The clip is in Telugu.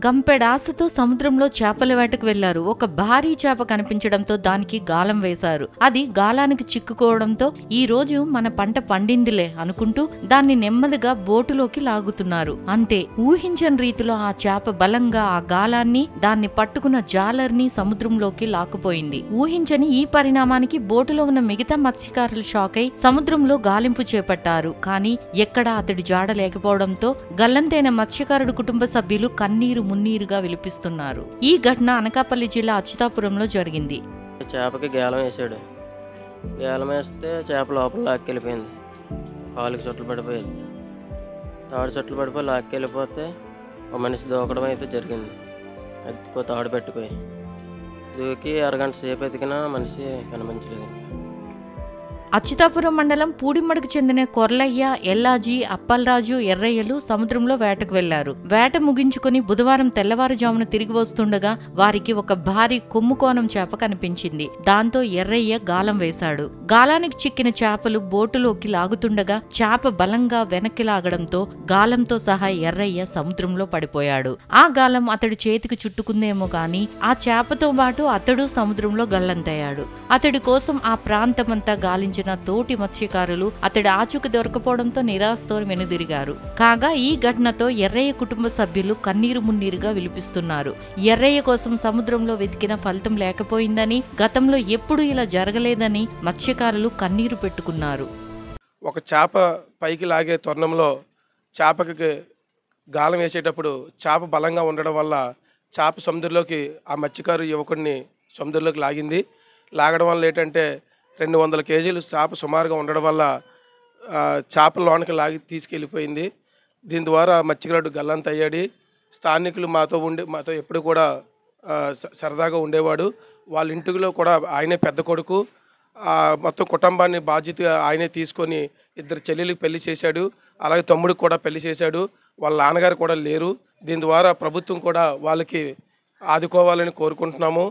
గంపెడాసతో సముద్రంలో చేపల వేటకు వెళ్లారు. ఒక భారీ చేప కనిపించడంతో దానికి గాలం వేశారు. అది గాలానికి చిక్కుకోవడంతో ఈ రోజు మన పంట పండిందిలే అనుకుంటూ దాన్ని నెమ్మదిగా బోటులోకి లాగుతున్నారు. అంతే, ఊహించని రీతిలో ఆ చేప బలంగా ఆ గాలాన్ని, దాన్ని పట్టుకున్న జాలర్ని సముద్రంలోకి లాక్కుపోయింది. ఊహించని ఈ పరిణామానికి బోటులో ఉన్న మిగతా మత్స్యకారులు షాక్ అయి సముద్రంలో గాలింపు చేపట్టారు. కానీ ఎక్కడా అతడి జాడ లేకపోవడంతో గల్లంతైన మత్స్యకారుడు కుటుంబ సభ్యులు కన్నీరు మున్నీరుగా విలిపిస్తున్నారు. ఈ ఘటన అనకాపల్లి జిల్లా అచ్యుతాపురంలో జరిగింది. చేపకి గేలం వేసాడు. గేలం వేస్తే చేప లోపల లాక్కెళ్ళిపోయింది. కాలుకి చుట్టలు పడిపోయింది. తాడు చుట్టలు పడిపోయి లాక్కెళ్ళిపోతే ఒక మనిషి దూకడం అయితే జరిగింది. ఎత్తుకో తాడు పెట్టుకోయి దూకి అరగంట సేపు ఎతికినా మనిషి కనిపించలేదు. అచ్యుతాపురం మండలం పూడిమడుకు చెందిన కొర్లయ్య, ఎల్లాజీ, అప్పలరాజు, ఎర్రయ్యలు సముద్రంలో వేటకు వెళ్లారు. వేట ముగించుకుని బుధవారం తెల్లవారుజామున తిరిగి వస్తుండగా వారికి ఒక భారీ కొమ్ముకోనం చేప కనిపించింది. దాంతో ఎర్రయ్య గాలం వేశాడు. గాలానికి చిక్కిన చేపలు బోటులోకి లాగుతుండగా చేప బలంగా వెనక్కి లాగడంతో గాలంతో సహా ఎర్రయ్య సముద్రంలో పడిపోయాడు. ఆ గాలం అతడి చేతికి చుట్టుకుందేమో గాని ఆ చేపతో పాటు అతడు సముద్రంలో గల్లంతయ్యాడు. అతడి కోసం ఆ ప్రాంతమంతా గాలించిన తోటి మత్స్యకారులు అతడి ఆచూకీ దొరకపోవడంతో నిరాశతో వెనుదిరిగారు. కాగా ఈ ఘటనతో ఎర్రయ్య కుటుంబ సభ్యులు కన్నీరు మున్నీరుగా విలిపిస్తున్నారు. ఎర్రయ్య కోసం సముద్రంలో వెతికిన ఫలితం లేకపోయిందని, గతంలో ఎప్పుడూ ఇలా జరగలేదని మత్స్యకారులు కన్నీరు పెట్టుకున్నారు. ఒక చేప పైకి లాగే తరుణంలో చేపకి గాలం వేసేటప్పుడు చేప బలంగా ఉండడం వల్ల చేప సముద్రంలోకి ఆ మత్స్యకారు యువకుడిని సముద్రంలోకి లాగింది. లాగడం వల్ల ఏంటంటే 200 కేజీలు చేప సుమారుగా ఉండడం వల్ల చేప లోనికి లాగి తీసుకెళ్ళిపోయింది. దీని ద్వారా మత్స్యకారుడు గల్లంత అయ్యాడు. స్థానికులు మాతో ఎప్పుడు కూడా సరదాగా ఉండేవాడు. వాళ్ళ ఇంటిలో కూడా ఆయనే పెద్ద కొడుకు. మొత్తం కుటుంబాన్ని బాధ్యతగా ఆయనే తీసుకొని 2 చెల్లెలకు పెళ్లి చేశాడు. అలాగే తమ్ముడికి కూడా పెళ్లి చేశాడు. వాళ్ళ నాన్నగారు కూడా లేరు. దీని ద్వారా ప్రభుత్వం కూడా వాళ్ళకి ఆదుకోవాలని కోరుకుంటున్నాము.